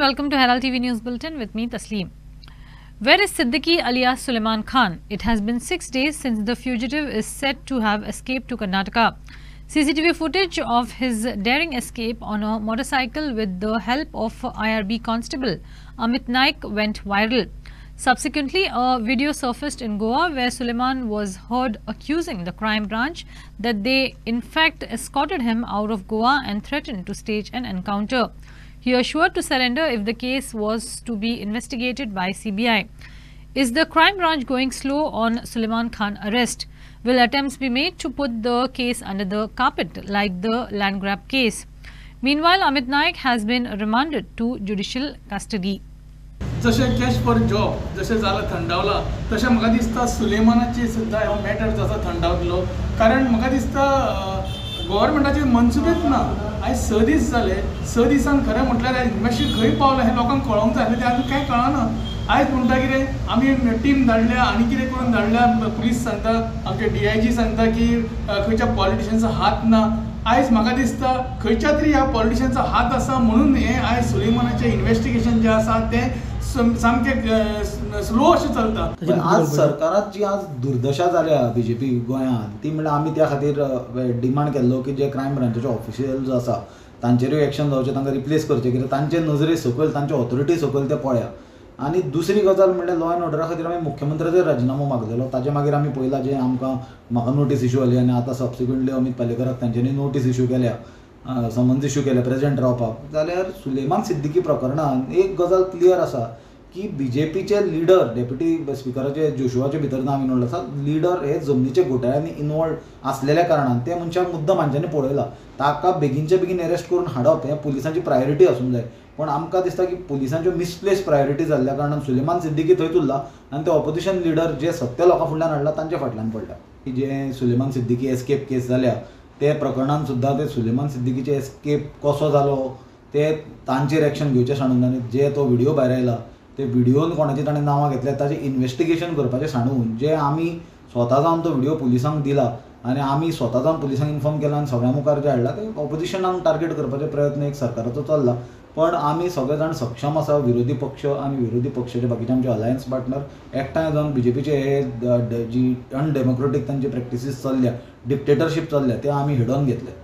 welcome to Herald TV News Bulletin with me Tasleem. Where is Siddiqui alias Suleiman Khan? It has been 6 days since the fugitive is said to have escaped to Karnataka. CCTV footage of his daring escape on a motorcycle with the help of IRB constable Amit Naik went viral. Subsequently, a video surfaced in Goa where Suleiman was heard accusing the crime branch that they in fact escorted him out of Goa and threatened to stage an encounter. He assured to surrender if the case was to be investigated by CBI. Is the crime branch going slow on Suleiman Khan arrest? Will attempts be made to put the case under the carpet like the land grab case? Meanwhile, Amit Naik has been remanded to judicial custody. जशे cash for job जशें जालां थंडावला तशें म्हाका दिसता सुलेमानाची सुद्दां हो matter जसो थंडावतलो कारण म्हाका दिसता गव्हर्मेंटाचे मनसुबेच ना आयज 6 दीस जाले 6 दिसान खरें म्हटल्यार मातशें खंय पावलां हें लोकांक कळोंक जाय तें आजून कांय कळना आयज म्हणटा कितें आमी टीम धाडल्या आनी कितें करून धाडल्या पुलीस सांगता आमचे DIG सांगता की खंयच्या पॉलिटिशियन्सचो हात ना आयज म्हाका दिसता खंयच्या तरी ह्या पॉलिटिशियन्सचो हात आसा म्हणून हें आयज सुलेमानाचें इन्व्हेस्टिगेशन जें आसा तें सामकें स्लो अशें चलता. आज सरकारात जी आज दुर्दशा जाल्या BJP गोंयांत ती म्हणल्यार आमी त्या खातीर डिमांड केल्लो की जे क्रायम ब्रांचाचे ऑफिशियल्स आसा तांचेरूय एक्शन जावचें तांकां रिप्लेस करचें कित्याक तांचे नजरे सकयल तांचे ऑथॉरिटी सकयल ते पळया आनी दुसरी गजाल म्हणल्यार लॉ एंड ऑर्डरा खातीर आमी मुख्यमंत्र्याचो राजिनामो मागलेलो ताचे मागीर आमी पळयलां जे आमकां म्हाका नोटीस इश्यू जाली आनी आतां सबसिक्वेंटली अमित पालेकराक तांच्यांनी नोटीस इश्यू केल्या समन्स इश्यू केल्या प्रेजेंट रावपाक जाल्यार सुलेमान सिद्दीकी प्रकरणांत एक गजाल क्लियर आसा की BJPचे लिडर डेप्युटी स्पिकराचे जोशुआचे भितर नांव इनवॉल्ड आसा लिडर हे जमनीचे घोटाळ्यांनी इनवॉल्ड असलेल्या कारणान ते मनशाक मुद्दम हांच्यांनी पळयला ताका बेगीनचे बेगीन अरेस्ट करून हाडप हें पुलिसांची प्रायोरिटी आसूंक जाय पण आमकां दिसता की पुलिसांच्यो मिसप्लेस प्रायोरिटी जाल्ल्या कारणान सुलेमान सिद्दीकी थंयच उरला आनी ते ऑपोजिशन लिडर जे सत्य लोकां फुडल्यान हाडला तांच्या फाटल्यान पडला की जे सुलेमान सिद्दीकी एस्केप केस जाल्या ते प्रकरणान सुद्दां ते सुलेमान सिद्दीकीचे एस्केप कसो जालो ते तांचेर एक्शन घेवचें सांडून आनी जे तो व्हिडिओ भायर आयला ते व्हिडिओन कोणाची ताणें नांवां घेतल्या ताचें इन्व्हेस्टिगेशन करपाचें सांडून जे आमी स्वता जावन तो व्हिडिओ पुलिसांक दिला आनी आमी स्वता जावन पुलिसांक इन्फॉर्म केला आनी सगळ्या मुखार जे हाडला ते ऑपोजिशनाक टार्गेट करपाचे प्रयत्न एक सरकाराचो चल्ला पण आमी सगळे जाण सक्षम आसा विरोधी पक्ष आनी विरोधी पक्षाचे बाकीचे आमचे अलायन्स पार्टनर एकठांय जावन BJPचे हे जी अनडेमोक्रेटीक तांची प्रॅक्टिसीस चल्ल्या डिक्टेटरशीप चल्ल्या ते आमी हिडोवन घेतले.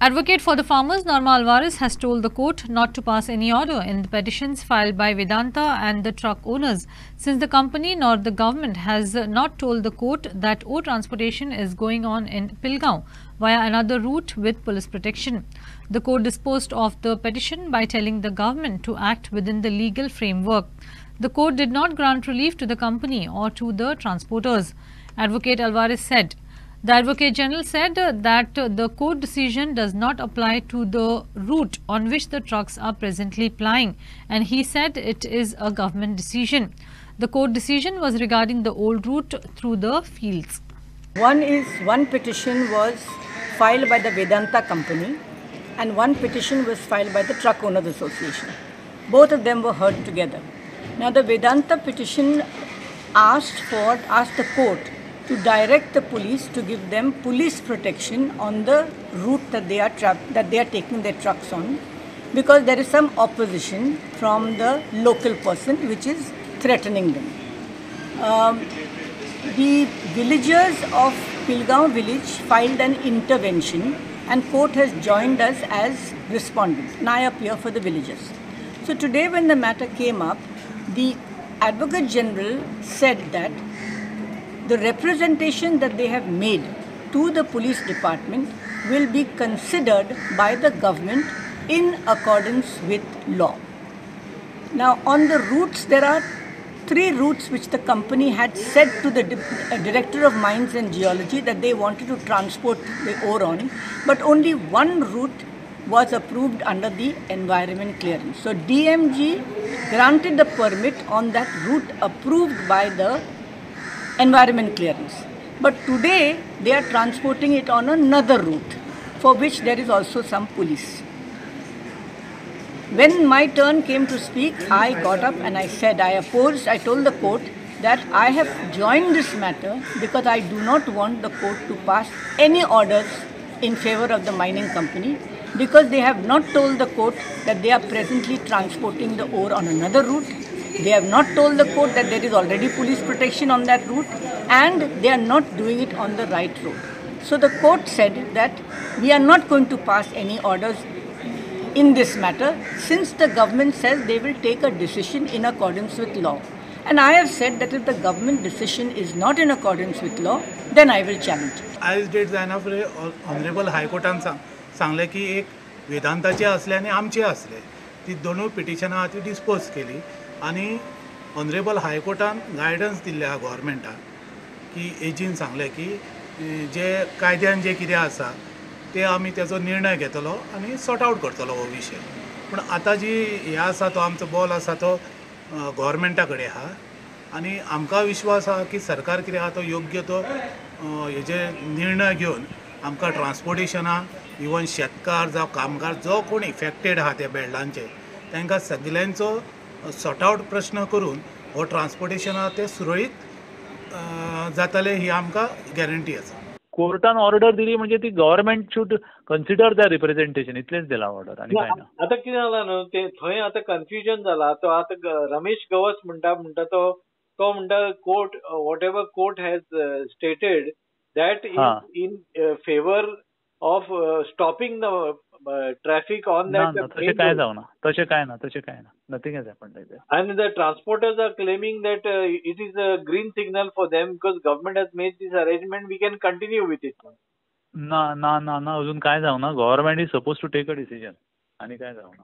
Advocate for the farmers Norma Alvarez has told the court not to pass any order in the petitions filed by Vedanta and the truck owners, since the company nor the government has not told the court that transportation is going on in Pilgaon via another route with police protection. The court disposed of the petition by telling the government to act within the legal framework. The court did not grant relief to the company or to the transporters. Advocate Alvarez said. The Advocate General said that the court decision does not apply to the route on which the trucks are presently plying, and he said it is a government decision. The court decision was regarding the old route through the fields. One petition was filed by the Vedanta company and one petition was filed by the Truck Owners Association. Both of them were heard together. Now the Vedanta petition asked the court to direct the police to give them police protection on the route that they are taking their trucks on, because there is some opposition from the local person which is threatening them. The villagers of Pilgaon village filed an intervention and court has joined us as respondents, and I appear for the villagers. So today when the matter came up, the Advocate General said that the representation that they have made to the police department will be considered by the government in accordance with law. Now on the routes, there are 3 routes which the company had said to the Director of Mines and Geology that they wanted to transport the ore on, but only one route was approved under the environment clearance. So DMG granted the permit on that route approved by the environment clearance. But today they are transporting it on another route for which there is also some police. When my turn came to speak, I got up and I said I opposed. I told the court that I have joined this matter because I do not want the court to pass any orders in favor of the mining company, because they have not told the court that they are presently transporting the ore on another route. They have not told the court that there is already police protection on that route, and they are not doing it on the right road. So the court said that we are not going to pass any orders in this matter, since the government says they will take a decision in accordance with law. And I have said that if the government decision is not in accordance with law, then I will challenge it. आयज date जायना फुडें honourable हायकोर्टान सांगलें की एक वेदांताचे असले आनी आमचे असले, ती दोनूय पिटिशनां ती डिस्पोज केली आनी ऑनरेबल हायकोर्टान गायडन्स दिल्ले आहा गोवोरमेंटाक की एजीन सांगलें की जे कायद्यान जे कितें आसा ते आमी तेजो निर्णय घेतलो आनी सॉर्ट आवट करतलो हो विशय. पूण आतां जी हे आसा तो आमचो बॉल आसा तो गोवोरमेंटा कडेन आहा आनी आमकां विश्वास आहा की सरकार कितें आहा तो योग्य तो हेजे निर्णय घेवन आमकां ट्रान्सपोर्टेशनाक इवन शेतकार जावं कामगार जो कोण इफेक्टेड आहा त्या बेल्डांचे तांकां सगल्यांचो सॉर्ट आवट प्रश्न करून हो ट्रान्सपोर्टेशन आहा ते सुरळीत जातले ही आमकां गॅरंटी आसा. कोर्टान ऑर्डर दिली म्हणजे ती government should consider the representation, इतलेच दिला ऑर्डर आनी काय ना. आता कितें जाला न्हू ते थंय आता कन्फ्युजन जाला. तो आता रमेश गवस म्हणटा तो म्हणटा court what ever court has stated that in favour of stopping the traffic on that. तशें काय जावना, तशें काय ना, nothing has happened like that. And the transporters are claiming that it is a green signal for them because government has made this arrangement. We can continue with it. ना अजून काय जावना. Government is suppose to take a decision आनी काय जावना.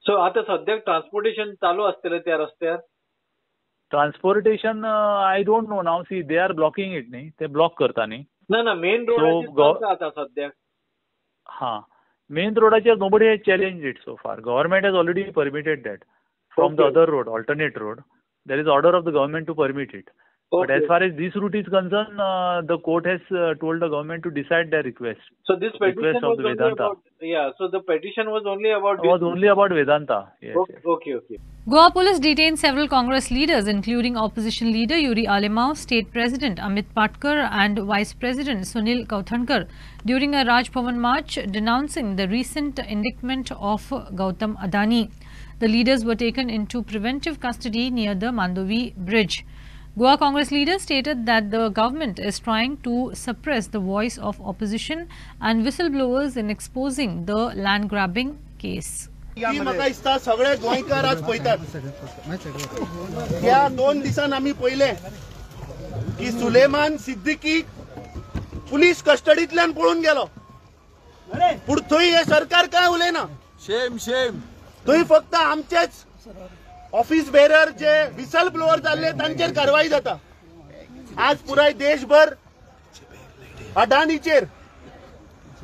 So आता सद्याक transportation चालू असतले त्या रस्त्यार. ट्रान्सपोर्टेशन आय डोंट नो नाव. See they are blocking it न्ही, ते ब्लॉक करता न्ही. ना मेन रोड आता सद्याक. हां, मेन रोडाचेर nobody has challenge it so far. Government has already permitted that from the other road, alternate road. There is order of the government to permit it. But as far as this route is concerned, the court has told the government to decide their request. So this petition was only about, so the petition was only about Vedanta. Yes, okay. Goa police detained several Congress leaders, including opposition leader Yuri Alemao, State President Amit Patkar and Vice President Sunil Kauthankar during a Raj Bhavan march denouncing the recent indictment of Gautam Adani. The leaders were taken into preventive custody near the Mandovi Bridge. Goa Congress leaders stated that the government is trying to suppress the voice of opposition and whistleblowers in exposing the land grabbing case. म्हाका दिसता सगळे गोंयकार आज पळयतात. ह्या 2 दिसान आमी पळयले की सुलेमान सिद्दीकी पुलीस कस्टडींतल्यान पळून गेलो. पूण थंय हे सरकार काय उलयना. शेम थंय फक्त आमचेच ऑफिस बेरर जे विसल ब्लोअर जाल्ले तांचेर कारवाई जाता. आज पुराय देशभर अडानीचेर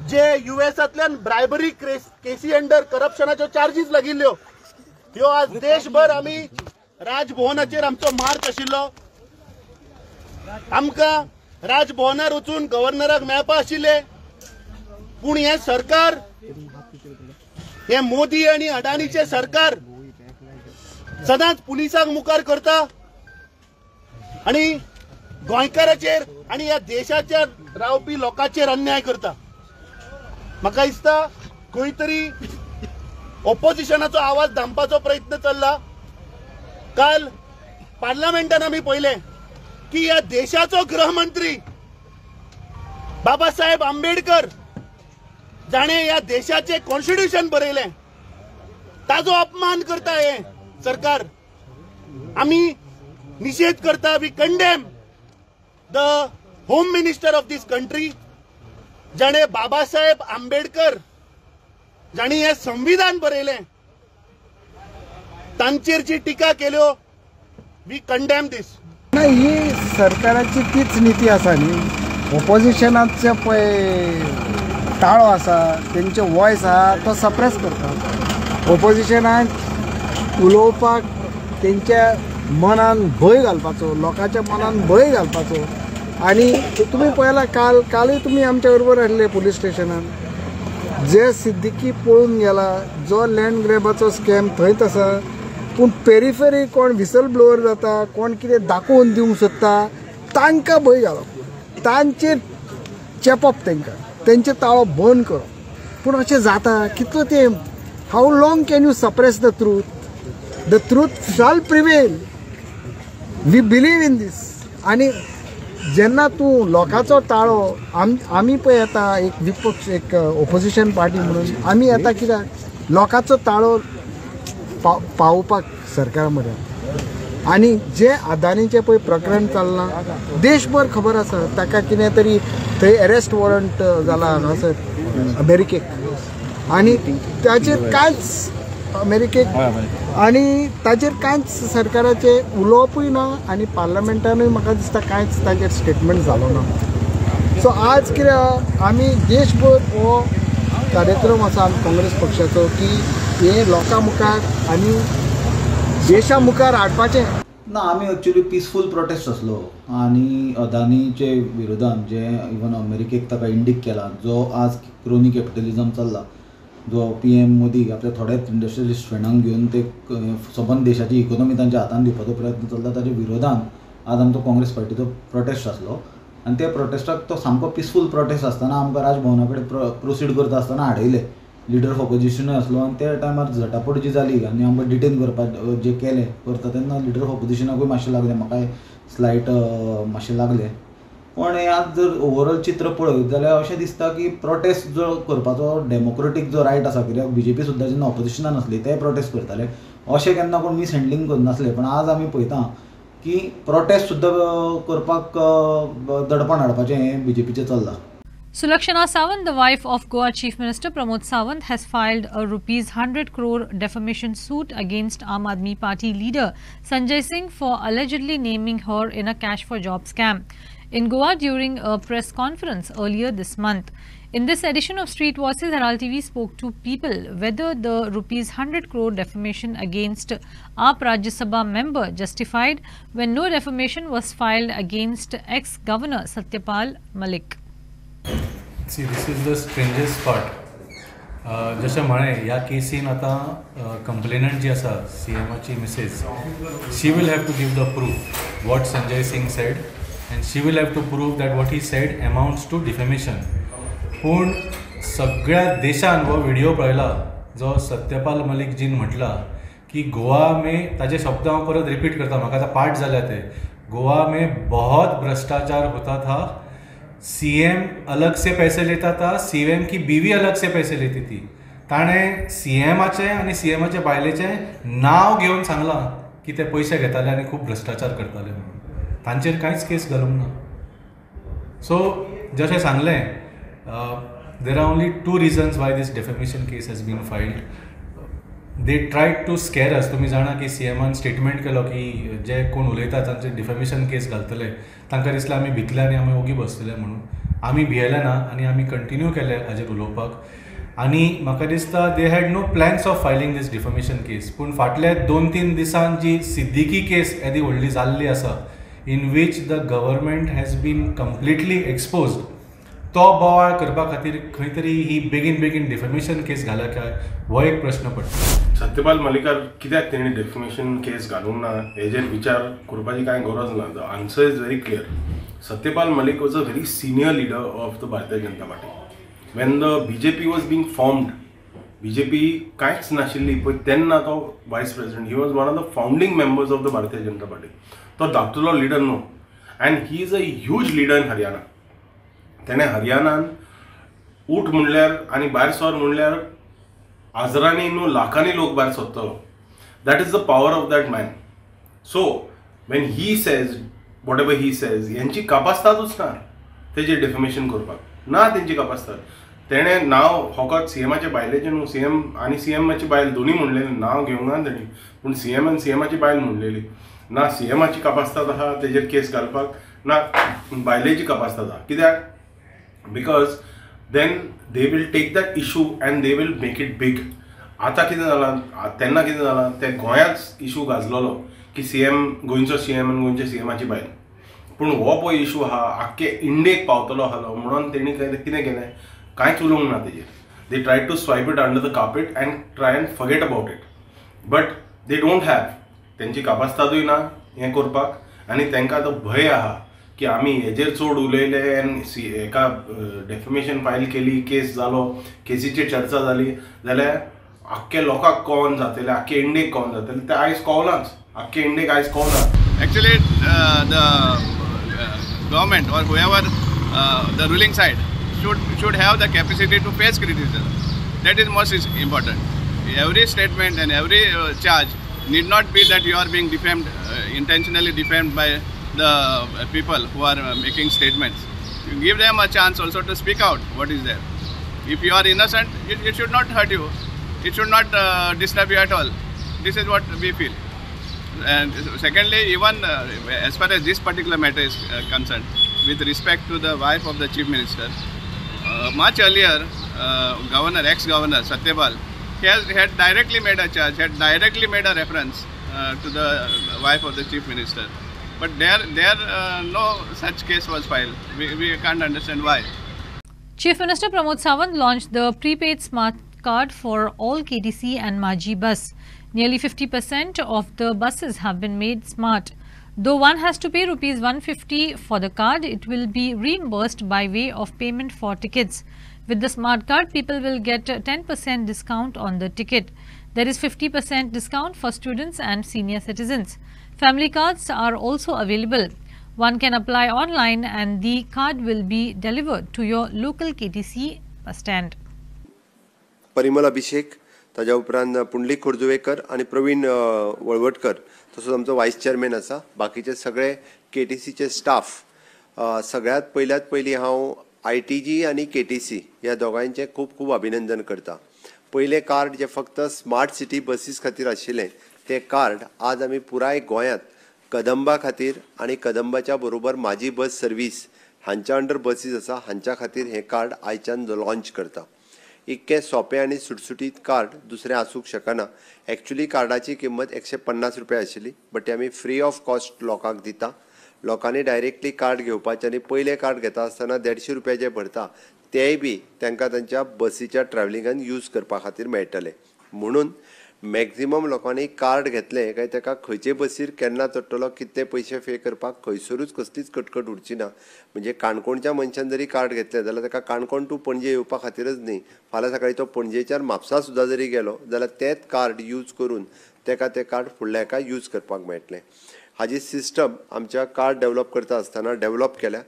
जे युएसांतल्यान ब्रायबरी केसी अंडर करप्शनाच्यो चार्जीस लागिल्ल्यो ह्यो आज देशभर आमी राजभवनाचेर आमचो मार्च आशिल्लो. आमकां राजभवनार वचून गव्हर्नराक मेळपा आशिल्ले, पूण हे सरकार, हे मोदी आणि अडानीचे सरकार सदांच पुलिसांक मुखार करता आणि गोंयकाराचेर आणि ह्या देशाच्या रावपी लोकांचेर अन्याय करता. म्हाका दिसता खंय तरी ऑपोजिशनाचो आवाज दामपाचो प्रयत्न चल्ला. काल पार्लमेंटान आमी पळयलें की ह्या देशाचो गृहमंत्री बाबासाहेब आंबेडकर जाणे ह्या देशाचे कॉन्स्टिट्यूशन बरयलें, ताजो अपमान करता हे सरकार. आमी निषेध करता. We condemn the home minister of this country जाणे बाबासाहेब आंबेडकर जाणी हे संविधान बरयलें तांचेर जी टिका केल्यो, वी कंडेम दिस. ही सरकाराची तीच नीती आसा न्ही. ऑपोजिशनाचे पळय ताळो आसा, तेंचे वॉयस आहा तो सप्रेस करता. ऑपोजिशनाक उलोवपाक तेंच्या मनान भंय घालपाचो, लोकांच्या मनान भंय घालपाचो. आनी तुमी पळयला कालूय तुमी आमच्या बरोबर आसले पुलीस स्टेशनान. जे सिद्दीकी पळून गेला, जो लँड ग्रॅबाचो स्कॅम थंयच आसा, पूण पेरिफेरी कोण विसल ब्लोअर जाता, कोण कितें दाखोवन दिवंक सोदता तांकां भंय घालप, तांचेर चेपप, तेंचे ताळो बंद करप. पूण अशें जाता कितलो ते how long can you suppress the truth शाल प्रिवेल. वी बिलीव इन दीस. आनी जेन्ना तूं लोकांचो ताळो आमी पळय येता एक विपक्ष एक ओपोजिशन पार्टी म्हणून आमी येता कित्याक लोकांचो ताळो पावोवपाक सरकारा मरेन. आनी जे अदानीचें पळय प्रकरण चल्लां देशभर खबर आसा. ताका कितें तरी थंय अरेस्ट वॉरंट जाला हांगासर अमेरिकेक आनी ताचेर कांयच अमेरिकेक आनी ताचेर कांयच सरकाराचे उलोवपूय ना आनी पार्लमेंटानूय म्हाका दिसता कांयच ताचेर स्टेटमेंट जालो ना. सो आज कितें आमी देशभर हो कार्यक्रम आसा काँग्रेस पक्षाचो की हे लोकां मुखार आनी देशा मुखार हाडपाचें. ना आमी एक्चुअली पिसफूल प्रोटेस्ट असलो आनी अदानीचे विरोधान जे इवन अमेरिकेक ताका इंडीक केला जो आज क्रोनी कॅपिटलिझम चल्ला जो PM मोदी आपल्या थोड्याच इंडस्ट्रियलिस्ट फ्रेंडांक घेवन ते सबंद देशाची इकॉनॉमी तांच्या हातान दिवपाचो प्रयत्न चल्ला ताच्या विरोधान आज आमचो काँग्रेस पार्टीचो प्रोटेस्ट आसलो. आनी त्या प्रोटेस्टाक तो सामको पिसफूल प्रोटेस्ट आसतना आमकां राजभवना कडेन प्रोसीड करता आसतना हाडयले. लिडर ऑफ ऑपोजिशनूय आसलो आनी त्या टायमार झटापट जी जाली आनी आमकां डिटेन करपाक जे केलें करता तेन्ना लिडर ऑफ ऑपोजिशनाकूय मातशें लागलें म्हाकाय स्लायट मातशें लागलें. पण आज जर ओवरऑल चित्र पळयत जाल्यार अशें दिसता की प्रोटेस्ट जो करपाचो डेमोक्रेटीक जो रायट आसा कित्याक BJP सुद्दां जेन्ना ऑपोजिशनान आसली ते प्रोटेस्ट करताले अशें केन्ना कोण मिसहँडलींग करनासले. पण आज आमी पळयता की प्रोटेस्ट सुद्दां करपाक दडपण हाडपाचें हें BJPचें चल्लां. Sulakshana Sawant, the wife of Goa Chief Minister Pramod Sawant, has filed a ₹100 crore defamation suit against Aam Aadmi Party leader Sanjay Singh for allegedly naming her in a cash for job scam in Goa during a press conference earlier this month. In this edition of Street Voices, Herald TV spoke to people whether the ₹100 crore defamation against AAP Rajya Sabha member justified when no defamation was filed against ex-governor Satyapal Malik. See, this is the strangest part. जशें म्हळें ह्या casein आतां complainant जी आसा CMची missus she will have to give the proof what Sanjay Singh said and she will have to prove that what he said amounts to defamation. पूण सगळ्या देशान हो व्हिडिओ पळयला जो सत्यपाल मलिक जीन म्हटला की गोवा में ताजे शब्द हांव परत रिपीट करता म्हाका आतां पाठ जाल्या ते गोवा में बहुत भ्रष्टाचार होता था. CM अलग से पैसे लेता था. CM की बीवी अलग से पैसे लेती थी. ताणें CMचे आनी CMचे बायलेचें नांव घेवन सांगलां की ते पयशे घेताले आनी खूब भ्रष्टाचार करताले म्हणून. तांचेर कांयच केस घालूंक ना. सो जशें सांगलें there are only 2 reasons why this defamation case has been filed. They tried to scare us. तुम्ही जाणा की CMन स्टेटमेंट केलो की जे कोण उलयतात तांचे डिफेमेशन केस घालतले तांकां दिसलें आमी भितले आनी आमी ओगी बसतले म्हणून. आमी भियेले ना आनी आमी कंटिन्यू केले हाजेर उलोवपाक. आनी म्हाका दिसता they had no plans of filing this defamation case. पूण फाटल्या 2-3 दिसान जी सिद्दीकी केस येदी व्हडली जाल्ली आसा in which the government has been completely exposed तो बोवाळ करपा खातीर खंय तरी ही बेगीन डिफेमेशन केस घाला काय हो एक प्रश्न पडटा. सत्यपाल मलिकार कित्याक तेणी डेफेमेशन केस घालूंक ना हेजेर विचार करपाची कांय गरज ना. The answer is very clear. Satyapal Malik was a very senior leader of the Bharatiya Janata Party. When the BJP was being formed BJP कांयच नाशिल्ली पळय तेन्ना तो vice president. He was one of the founding members of the Bharatiya Janata Party. तो धाकटुलो लीडर न्हू and he is a huge leader in Haryana. तेणें हरियाणान उठ म्हणल्यार आनी भायर सर म्हणल्यार हजारांनी न्हू लाखांनी लोक भायर सरतलो. That is the power of that man. So when he says whatever he says हेंची कापास्तादूच ना तेजेर डेफेमेशन करपाक ना तेंची कापास्ताद. तेणें नांव फकत CMचे बायलेचें न्हू CM आनी CMची बायल दोनी म्हणलेलें नांव घेवंक ना तेणी पूण CM आनी CMची बायल म्हणलेली ना CMची कापास्ताद आहा तेजेर केस घालपाक ना बायलेची कापास्ताद आहा. कित्याक because then they will take that issue and they will make it big. आता कितें जालां तेन्ना कितें जालां ते गोंयाच इशू गाजलोलो की CM गोंयचो CM आनी गोंयच्या CMची बायल. पूण हो पळय इशू आहा आख्खे इंडियेक पावतलो आसलो म्हणून तेणी कितें केलें कांयच उलोवंक ना तेजेर. They try to swipe it under the carpet and try and forget about it. But they don't have तेंची कापास्तादूय ना हें करपाक आनी तांकां आतां भंय आहा की आमी हेजेर चड उलयले आनी एका डेफमेशन फायल केली, केस जालो, केसीचेर चर्चा जाली जाल्यार आख्खे लोकांक कळोन जातलें, आख्खे इंडियेक कळोन जातलें. तें आयज कळनाच, आख्खे इंडियेक आयज कळना. Actually, the government or whoever the ruling side should have the capacity to face criticism. That is most important. Every statement and every charge need not be that you are being defamed, intentionally defamed by the people who are making statements. You give them a chance also to speak out what is there. If you are innocent, it should not hurt you. It should not disturb you at all. This is what we feel. And secondly, even as far as this particular matter is concerned, with respect to the wife of the Chief Minister, much earlier, ex-governor Satyapal, he had directly made a charge, had directly made a reference to the wife of the Chief Minister. But there no such case was filed. We can't understand why. Chief Minister Pramod Sawant launched the prepaid smart card for all KTC and Maji bus. Nearly 50% of the buses have been made smart. Though one has to pay rupees 150 for the card, it will be reimbursed by way of payment for tickets. With the smart card, people will get a 10% discount on the ticket. There is 50% discount for students and senior citizens. Family cards are also available. One can apply online and the card will be delivered to your local KTC bus stand. Parimal अभिषेक, ताज्या उपरांत पुंडलीक खोर्जुवेकर आणि प्रवीण वळवटकर, तसोच आमचो वायस chairman आसा. बाकीचे सगळे केटीसीचे staff. सगळ्यात पयली हांव ITG आणि KTC ह्या दोगांचे खूब खूब अभिनंदन करता. पयले कार्ड जे फक्त स्मार्ट सिटी बसीस खातीर आशिल्लें ते कार्ड आज आमी पुराय गोंयांत कदंबा खातीर आणि कदंबाच्या बरोबर माझी बस सर्वीस हांच्या अंडर बसीस आसा हांच्या खातीर हें कार्ड आयच्यान लॉन्च करता. इतकें सोंपें आनी सुटसुटीत कार्ड दुसरें आसूंक शकना. एक्चुअली कार्डाची किंमत 150 रुपया आशिल्ली, बट ती आमी फ्री ऑफ कॉस्ट लोकांक दिता. लोकांनी डायरेक्टली कार्ड घेवपाचें आनी पयलें कार्ड घेता आसतना 150 रुपया जे भरता तेय बी तांकां तांच्या बसीच्या ट्रॅव्हलिंगान यूज करपा खातीर मेळटले. म्हणून मॅक्झिमम लोकांनी कार्ड घेतलें काय ताका खंयचे बसीर केन्ना चडटलो, कितले पयशे पे करपाक खंयसरूच कसलीच कटकट उरची ना. म्हणजे काणकोणच्या मनशान जरी कार्ड घेतलें जाल्यार ताका काणकोण टू पणजे येवपा खातीरच न्ही, फाल्यां सकाळी तो पणजेच्यान म्हापसा सुद्दां जरी गेलो जाल्यार तेंच कार्ड यूज करून ताका तें कार्ड फुडल्या हाका यूज करपाक मेळटलें. हाजी सिस्टम आमच्या कार्ड डेव्हलप करता आसतना डेव्हलप केल्या.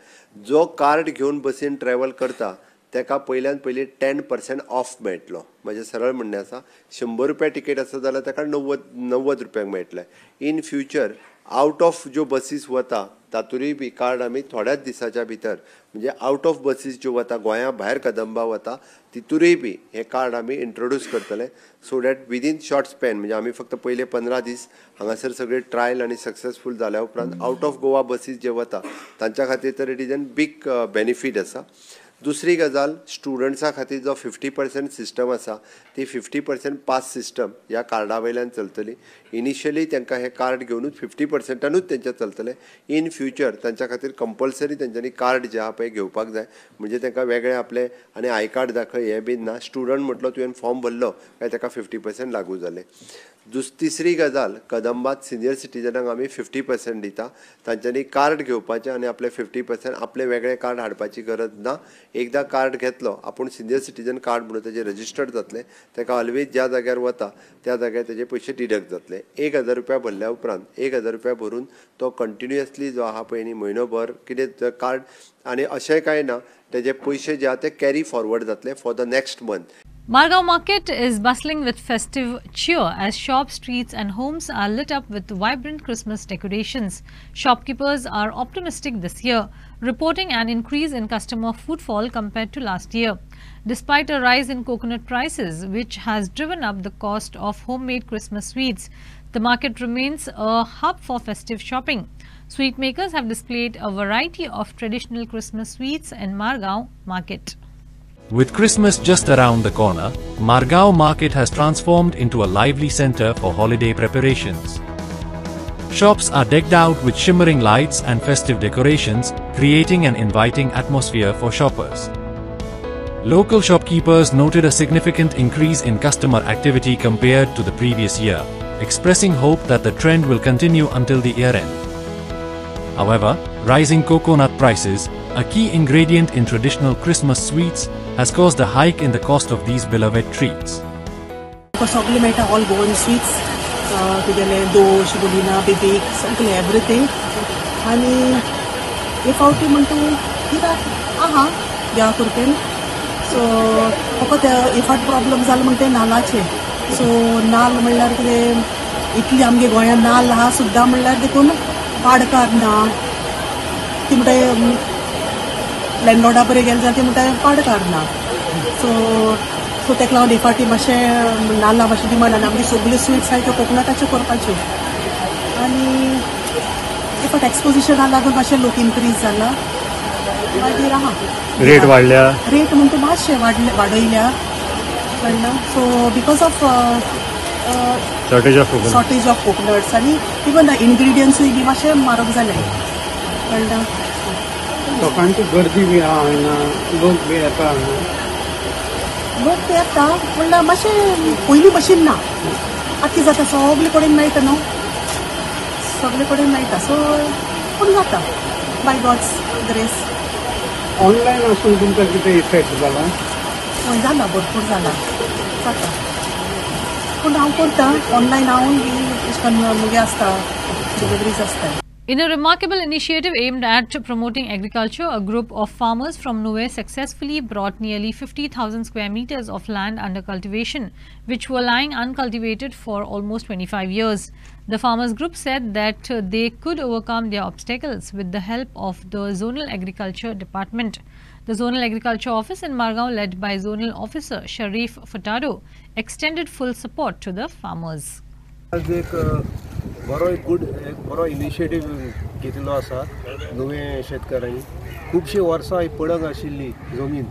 जो कार्ड घेवन बसीन ट्रॅव्हल करता ताका पयल्यान पयली 10% ऑफ मेळटलो. म्हणजे सरळ म्हणणें आसा 100 रुपया टिकेट आसा जाल्यार ताका 90 रुपयांक मेळटलें. इन फ्युचर आउट ऑफ ज्यो बसीस वता तातूंतय बी कार्ड आमी थोड्याच दिसाच्या भितर, म्हणजे आउट ऑफ बसीस ज्यो वता गोंया भायर कदंबा वता तितूरय बी हें कार्ड आमी इंट्रोड्यूस करतले. So that within short span, म्हणजे आमी फक्त पयले 15 दीस हांगासर सगळे ट्रायल आनी सक्सेसफूल जाल्या उपरांत आउट ऑफ गोवा बसीस जे वता तांच्या खातीर तर it is an big benefit आसा. दुसरी गजाल, स्टुडंट्सां खातीर जो 50% सिस्टम आसा ती 50% पास सिस्टम ह्या कार्डा वयल्यान चलतली. इनिशियली तांकां हें कार्ड घेवनूच 50%नूच तेंचें चलतलें. इन फ्युचर तांच्या खातीर कंपल्सरी तेंच्यांनी कार्ड जे आहा पळय घेवपाक जाय. म्हणजे तांकां वेगळे आपले आनी आय कार्ड दाखय हें बीन ना. स्टुडंट म्हटलो तुवें फॉर्म भरलो काय ताका 50% लागू जालें. तिसरी गजाल, कदंबात सिनियर सिटीजनांक आमी 50% दिता. तांच्यांनी कार्ड घेवपाचें आनी आपले 50% आपले वेगळे कार्ड हाडपाची गरज ना. एकदां कार्ड घेतलो आपूण सिनियर सिटीजन कार्ड म्हणून तेजें रजिस्टर्ड जातलें. ताका ऑलवेज ज्या जाग्यार वता त्या जाग्यार तेजे पयशे डिडक्ट जातले. 1000 रुपया भरल्या उपरांत 1000 रुपया भरून तो कंटिन्युअसली जो आहा पळय न्ही म्हयनोभर कितें कार्ड, आनी अशें कांय ना, तेजे पयशे जे आहा ते कॅरी फॉरवर्ड जातले for the next month. Margao market is bustling with festive cheer as shops, streets and homes are lit up with vibrant Christmas decorations. Shopkeepers are optimistic this year, reporting an increase in customer footfall compared to last year. Despite a rise in coconut prices, which has driven up the cost of homemade Christmas sweets, the market remains a hub for festive shopping. Sweet makers have displayed a variety of traditional Christmas sweets in Margao market. With Christmas just around the corner, Margao market has transformed into a lively center for holiday preparations. Shops are decked out with shimmering lights and festive decorations, creating an inviting atmosphere for shoppers. Local shopkeepers noted a significant increase in customer activity compared to the previous year, expressing hope that the trend will continue until the year end. However, Rising coconut prices, a key ingredient in traditional Christmas sweets, has caused a hike in the cost of these beloved treats. सगळे मेळटा all Goan sweets तुगेले दोश बुलिना बिबीक सगळे everything आनी हे फावटी म्हणटा कित्याक आहा ह्या कुर्तेन सो फकत हे फावट प्रॉब्लम जालो म्हणटा नाल्लाचे सो नाल्ल म्हणल्यार कितें इतली आमगे गोंयांत नाल्ल आहा सुद्दां म्हणल्यार देखून पाडकार ना ती म्हणटा लँडलॉर्डा बरें गेले जाल्यार ती म्हणटा पाडकार ना सो तेका लागून हे फावटी मातशें नाल्ला मातशें डिमांड आनी आमगे सगल्यो स्वीट्स आहाय त्यो कोकनटाच्यो करपाच्यो आनी हे फावट एक्सपोजिशना लागून मातशें लोक इन्क्रीज जाला मागीर आहा रेट वाडल्या रेट म्हणटा मातशें वाडयल्या कळना so because of shortage of coconuts आनी इवन द इन्ग्रिडियंट्सूय बी मातशें म्हारग जाले कळना लोकांची गर्दी बी आहा हांगा लोक बी येता लोक ते येता म्हणल्यार मातशें पयलीं भशेन ना आतां कितें जाता सगळे कडेन मेळटा न्हू सगळे कडेन मेळटा सो पूण जाता बाय गॉड्स ग्रेस ऑनलायन आसून तुमकां कितें इफेक्ट जाला हय जाला भरपूर जाला जाता पूण हांव करता ऑनलायन हांव अशें करून मुगे आसता डिलिव्हरीज आसता. In a remarkable initiative aimed at promoting agriculture, a group of farmers from Nuwe successfully brought nearly 50,000 square meters of land under cultivation, which were lying uncultivated for almost 25 years. The farmers group said that they could overcome their obstacles with the help of the Zonal Agriculture Department. The Zonal Agriculture Office in Margaon, led by Zonal Officer Sharif Furtado, extended full support to the farmers. बरो initiative घेतिल्लो आसा नवे शेतकारांनी खुबशीं वर्सां पडंग आशिल्ली जमीन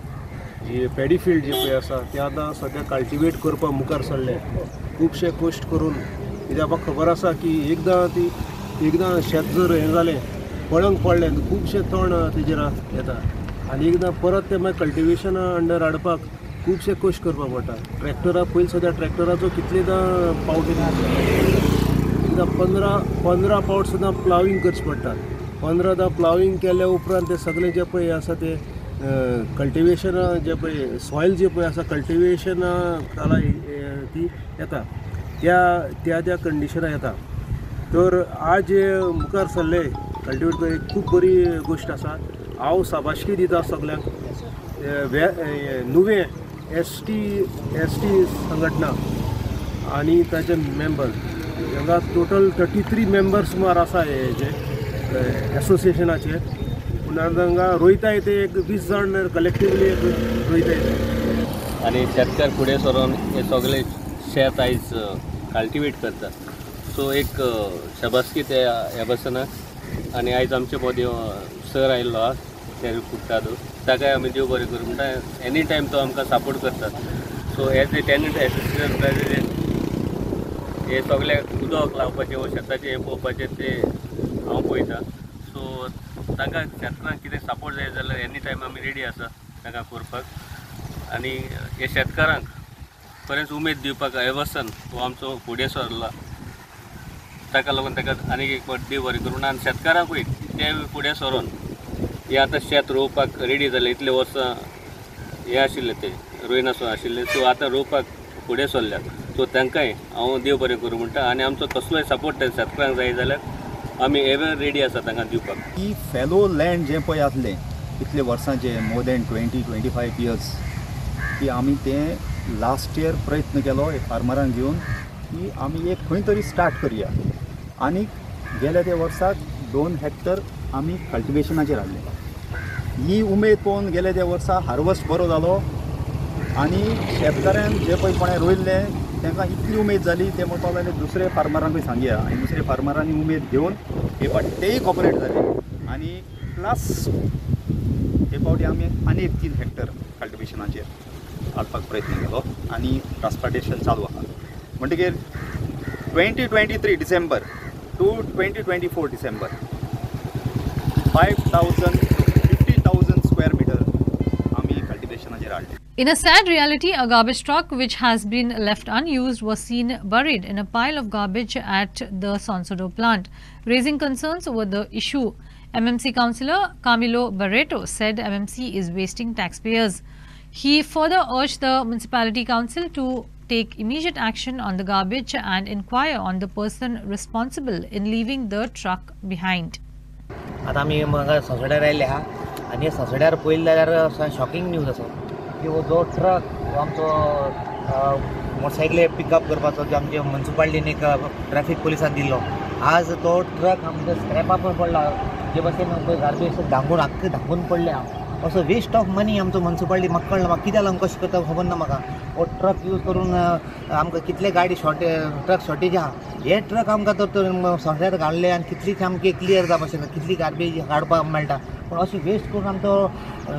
जी paddy field जे पळय आसा ते आतां सद्या कल्टिवेट करपाक मुखार सरले खुबशे कश्ट करून कित्याक म्हाका खबर आसा की एकदां शेत जर हें जालें पडंग पडलें खुबशे तण तेजेर येता आनी एकदां परत ते मागीर कल्टिवेशना अंडर हाडपाक खुबशे कश्ट करपाक पडटा ट्रॅक्टरा पयलीं सद्या ट्रॅक्टराचो कितलेदां पावट एकदां 15 पावट सुद्दां प्लाविंग करचें पडटा 15दां प्लाविंग केल्या उपरांत ते सगळे जे पळय आसा ते कल्टिवेशन जे पळय सॉयल जे पळय आसा कल्टिवेशना काला ती येता त्या कंडिशनां येता तर आज जे मुखार सरले कल्टिवेट करपाक खूब बरी गोश्ट आसा हांव शाबासकी दिता सगळ्यांक नुवे एस टी संघटना आनी ताचे मेंबर हांगा टोटल 33 मेंबर्स सुमार आसा हेजे एसोसिएशनाचे पूण हांगा रोयताय ते एक 20 जाण कलेक्टिवली रोयताय आनी शेतकार फुडें सरून हे सगळे शेत आयज कल्टिवेट करता सो एक शाबासकी ते ह्या बसनाक आनी आयज आमचे मदीं सर आयिल्लो आहा ते फुट्टादो ताकाय आमी देव बरें करूं म्हणटा एनी टायम तो आमकां सपोर्ट करता so as a tenant association president हे सगळे उदक लावपाचें व शेताचें हें पळोवपाचें ते हांव पळयता सो तांकां शेतकारांक कितें सपोर्ट जाय जाल्यार एनी टायम आमी रेडी आसा तांकां करपाक आनी हे शेतकारांक बरेंच उमेद दिवपाक एवसन हो आमचो फुडें सरला ताका लागून ताका आनीक एक फावट देव बरें करूं आनी शेतकारांकूय ते फुडें सरून हे आतां शेत रोवपाक रेडी जाले इतले वर्सां हे आशिल्ले ते रोयनासो आशिल्ले सो आतां रोवपाक फुडें सरल्यात सो तांकांय हांव देव बरें करूं म्हणटा आनी आमचो कसलोय सपोर्ट ते शेतकारांक जाय जाल्यार आमी एवर रेडी आसा तांकां दिवपाक. ही फेलो लँड जें पळय आसलें इतले वर्सांचे मोर दॅन 20-25 इयर्स की आमी तें लास्ट इयर प्रयत्न केलो एक फार्मरांक घेवन की आमी एक खंय तरी स्टार्ट करया आनी गेल्या त्या वर्साक 2 हेक्टर आमी कल्टिवेशनाचेर हाडले ही उमेद पळोवन गेल्या त्या वर्सा हार्वस्ट बरो जालो आनी शेतकाऱ्यान जे पळय कोणें रोयल्लें तांकां इतली उमेद जाली ते म्हणपाक लागले दुसरे फार्मरांकूय सांगया आनी दुसरे फार्मरांनी उमेद घेवन हे फावटी तेय कॉपरेट जाले आनी प्लस हे फावटी आमी आनी 3 हेक्टर कल्टिवेशनाचेर हाडपाक प्रयत्न केलो आनी ट्रान्सप्लांटेशन चालू आसा म्हणटकीर 2023 December to 2024 December 5,000 to 50,000 square meter आमी कल्टिवेशनाचेर हाडले. In a sad reality, a garbage truck which has been left unused was seen buried in a pile of garbage at the Sonsodo plant, raising concerns over the issue. MMC councillor Camilo Barreto said MMC is wasting taxpayers. He further urged the municipality council to take immediate action on the garbage and inquire on the person responsible in leaving the truck behind. आता आम्ही मग सोसायट्यार आयले आहा आनी सोसायट्यार पळयलें जाल्यार shocking news आसा की जो ट्रक आमचो मोटरसायकली पिकअप करपाचो जो आमच्या म्युनिसिपालिटीन एक ट्रॅफिक पुलिसान दिल्लो आज तो ट्रक आमच्या स्क्रॅपार पडला जे भाशेन गार्बेज धांगून आख्खें धांगून पडलें आहा असो वेस्ट ऑफ मनी आमचो म्युनिसिपालिटी म्हाका कळना म्हाका कित्याक लागून कशें करता खबर ना म्हाका हो ट्रक यूज करून आमकां कितले गाडी ट्रक शॉर्टेज आहा हे ट्रक आमकां तर सोसायट्यार घालले आनी कितलीच आमकां क्लियर जावपा अशें कितली गार्बेज काडपाक मेळटा पूण अशी वेस्ट करून आमचो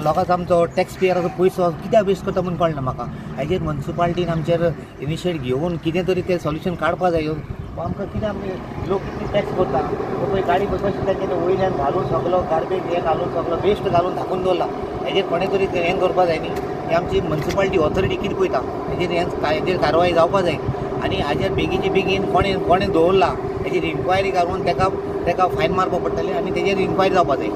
लोकांचो आमचो टॅक्स पेयराचो पयसो कित्याक वेस्ट करता म्हूण कळना म्हाका हेजेर म्युनिसिपालिटीन आमचेर इनिशिएट घेवन कितें तरी तें सोल्युशन काडपा जाय आमकां कितें आमी लोक कितली टॅक्स करता पळय गाडी कशी तेंच्यानी वयल्यान घालून सगलो गार्बेज हें घालून सगलो वेस्ट घालून धाकून दवरला हेजेर कोणें तरी हें करपा जाय न्ही ही आमची म्युनिसिपालिटी ऑथॉरिटी कितें पळयता हेजेर कारवाय जावपा जाय आनी हाजेर बेगीचे बेगीन कोणें दवरला हेजेर इन्क्वायरी करून तेका फायन मारपा पडटलें आनी तेजेर इन्क्वायरी जावपा जाय.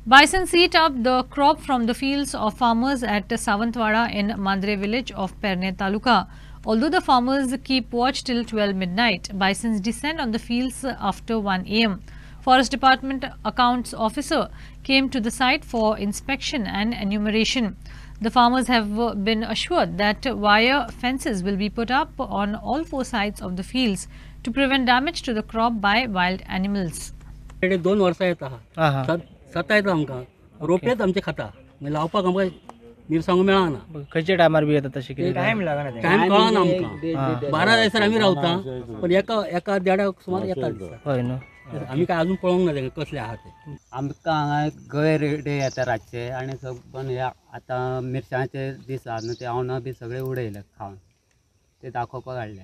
Bison eat up the crop from the fields of farmers at Sawantwada in Mandre village of Perne Taluka. Although the farmers keep watch till 12 midnight, bisons descend on the fields after 1 am. Forest Department accounts officer came to the site for inspection and enumeration. The farmers have been assured that wire fences will be put up on all 4 sides of the fields to prevent damage to the crop by wild animals. 2 वर्सां येता सता येता आमकां रोपेच आमचे खाता लावपाक आमकां मिरसांगो मेळना खंयच्या टायमार बी येता तशें कितें टायम लागना टायम कळना आमकां 12 जायसर आमी रावता पण एका देडाक सुमार येता हय न्हू आमी काय अजून पळोवंक ना तेंका कसले आहा ते आमकां हांगा गळे रेडे येता रातचे आनी पण हे आतां मिरसांगेचे दीस आहा न्हू ते अवना बी सगळे उडयले खावन ते दाखोवपाक हाडले.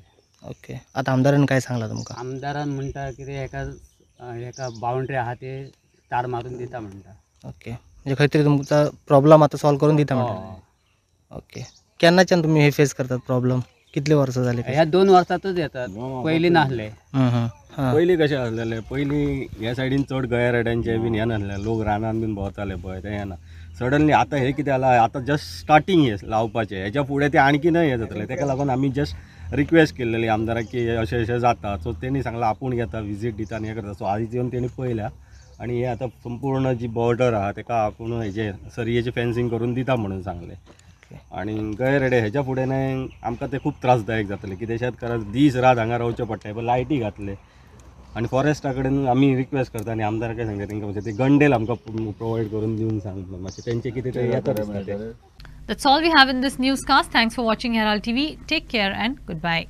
ओके आतां आमदारान काय सांगलां तुमकां? आमदारान म्हणटा कितें हेका बाउंड्री आहा ते तार मारून दिता म्हणटा. ओके म्हणजे खंय तरी तुमचा प्रॉब्लेम आतां सॉल्व करून दिता म्हणटा. ओके केन्नाच्यान तुमी हे फेस करतात प्रॉब्लेम कितले वर्सां जाले? ह्या 2 वर्सांतूच येतात पयलीं नासले. पयलीं कशें आसलेलें पयलीं ह्या सायडीन चड गया रेड्यांचे बीन हें नासलें लोक रानान बीन भोंवताले पळय तें येना सडनली आतां हे कितें जालां आतां जस्ट स्टार्टींग हे लावपाचें हेच्या फुडें तें आणखीनय हें जातलें तेका लागून आमी जस्ट रिक्वेस्ट केल्लेली आमदाराक की अशें अशें जाता सो तेणी सांगलां आपूण घेता विजीट दिता आनी हें करता सो आयज येवन तेणी पळयल्या आनी हे आतां संपूर्ण जी बॉर्डर आहा तेका आपूण हेजे सरयेचें फेन्सिंग करून दिता म्हणून सांगलें आनी गये रेडे हेच्या फुडें न्हय आमकां ते खूब त्रासदायक जातलें कित्याक शेतकाराक दीस रात हांगा रावचें पडटा पण लायटी घातले आनी फॉरेस्टा कडेन आमी रिक्वेस्ट करता आनी आमदाराक सांगता तेंकां मातशें ते गंडेल आमकां प्रोवायड करून दिवन सांगता मातशें तेंचें कितें तरी येता दिसता तें. That's all we have in this newscast. Thanks for watching Herald TV. Take care and goodbye.